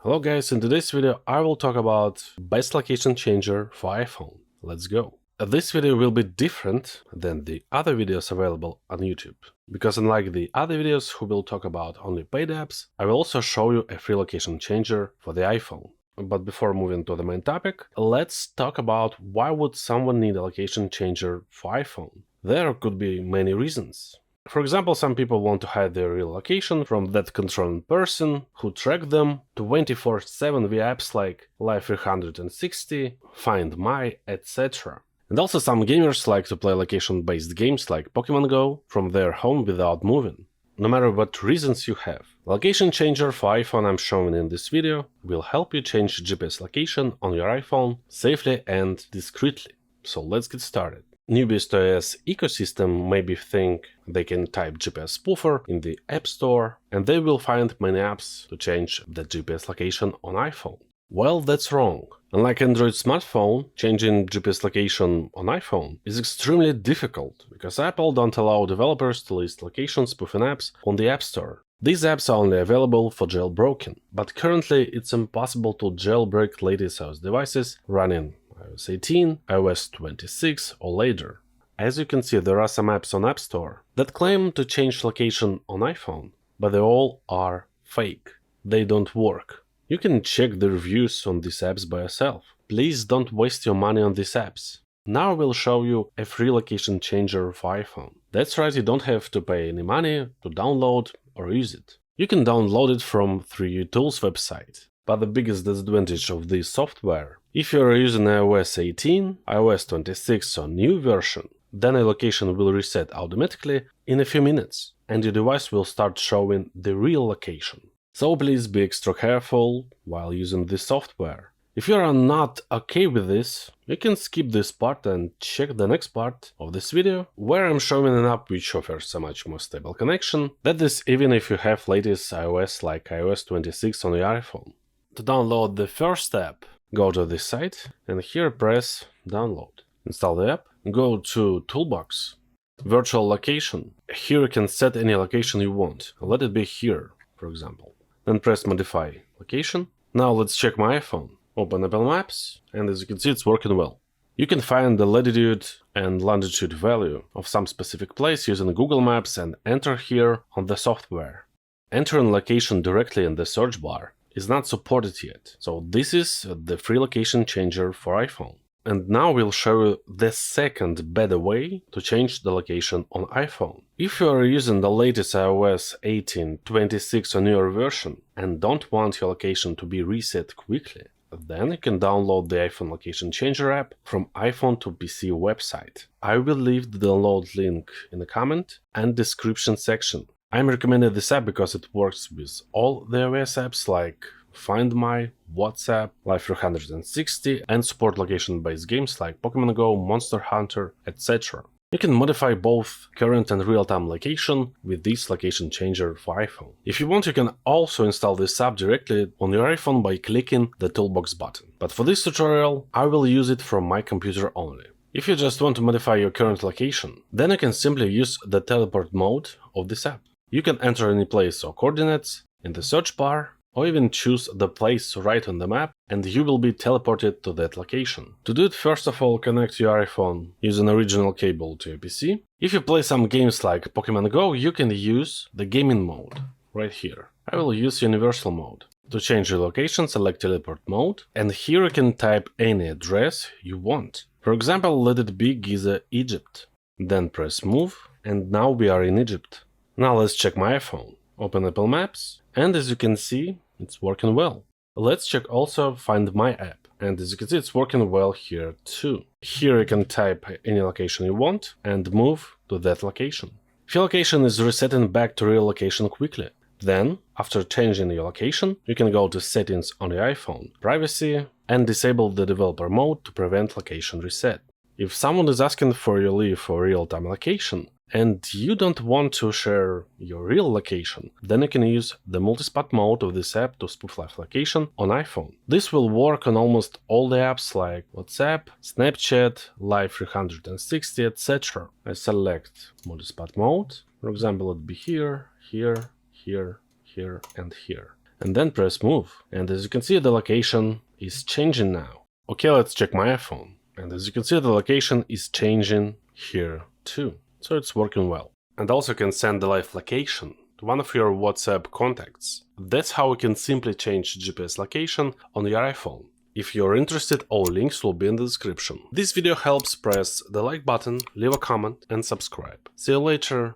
Hello guys, in today's video I will talk about best location changer for iPhone. Let's go. This video will be different than the other videos available on YouTube, because unlike the other videos who will talk about only paid apps, I will also show you a free location changer for the iPhone. But before moving to the main topic, let's talk about why would someone need a location changer for iPhone. There could be many reasons. For example, some people want to hide their real location from that controlling person who tracked them 24/7 via apps like Live 360, Find My, etc. And also some gamers like to play location-based games like Pokemon Go from their home without moving. No matter what reasons you have, location changer for iPhone I'm showing in this video will help you change GPS location on your iPhone safely and discreetly. So let's get started. Newbies to iOS ecosystem maybe think they can type GPS Spoofer in the App Store and they will find many apps to change the GPS location on iPhone. Well, that's wrong. Unlike Android smartphone, changing GPS location on iPhone is extremely difficult because Apple don't allow developers to list location spoofing apps on the App Store. These apps are only available for jailbroken, but currently it's impossible to jailbreak latest iOS devices running iOS 18, iOS 26 or later. As you can see, there are some apps on App Store that claim to change location on iPhone, but they all are fake. They don't work. You can check the reviews on these apps by yourself. Please don't waste your money on these apps. Now I will show you a free location changer for iPhone. That's right, you don't have to pay any money to download or use it. You can download it from 3uTools website. But the biggest disadvantage of this software, if you are using iOS 18, iOS 26 or new version, then a location will reset automatically in a few minutes, and your device will start showing the real location. So please be extra careful while using this software. If you are not okay with this, you can skip this part and check the next part of this video, where I'm showing an app which offers a much more stable connection, that is even if you have latest iOS like iOS 26 on your iPhone. To download the first app, go to this site and here press download. Install the app, go to Toolbox, Virtual Location. Here you can set any location you want. Let it be here, for example. Then press Modify Location. Now let's check my iPhone. Open Apple Maps, and as you can see, it's working well. You can find the latitude and longitude value of some specific place using Google Maps and enter here on the software. Entering location directly in the search bar is not supported yet, so this is the free location changer for iPhone. And now we'll show you the second better way to change the location on iPhone. If you are using the latest iOS 18, 26 or newer version and don't want your location to be reset quickly, then you can download the iPhone Location Changer app from iPhone to PC website. I will leave the download link in the comment and description section. I'm recommending this app because it works with all the iOS apps like Find My, WhatsApp, Live 360 and support location-based games like Pokemon Go, Monster Hunter, etc. You can modify both current and real-time location with this location changer for iPhone. If you want, you can also install this app directly on your iPhone by clicking the Toolbox button. But for this tutorial, I will use it from my computer only. If you just want to modify your current location, then you can simply use the teleport mode of this app. You can enter any place or coordinates in the search bar, or even choose the place right on the map, and you will be teleported to that location. To do it, first of all, connect your iPhone using original cable to your PC. If you play some games like Pokemon Go, you can use the gaming mode right here. I will use universal mode. To change your location, select teleport mode, and here you can type any address you want. For example, let it be Giza, Egypt. Then press move, and now we are in Egypt. Now let's check my iPhone. Open Apple Maps, and as you can see, it's working well. Let's check also Find My app, and as you can see, it's working well here too. Here you can type any location you want and move to that location. If your location is resetting back to real location quickly, then after changing your location, you can go to Settings on your iPhone, Privacy, and disable the developer mode to prevent location reset. If someone is asking for your leave for real-time location, and you don't want to share your real location, then you can use the multispot mode of this app to spoof live location on iPhone. This will work on almost all the apps like WhatsApp, Snapchat, Live 360, etc. I select multispot mode. For example, it'd be here, here, here, here, and here. and then press move. And as you can see, the location is changing now. Okay, let's check my iPhone. And as you can see, the location is changing here too. So it's working well. And also can send the live location to one of your WhatsApp contacts. That's how you can simply change GPS location on your iPhone. If you're interested, all links will be in the description. This video helps, press the like button, leave a comment and subscribe. See you later.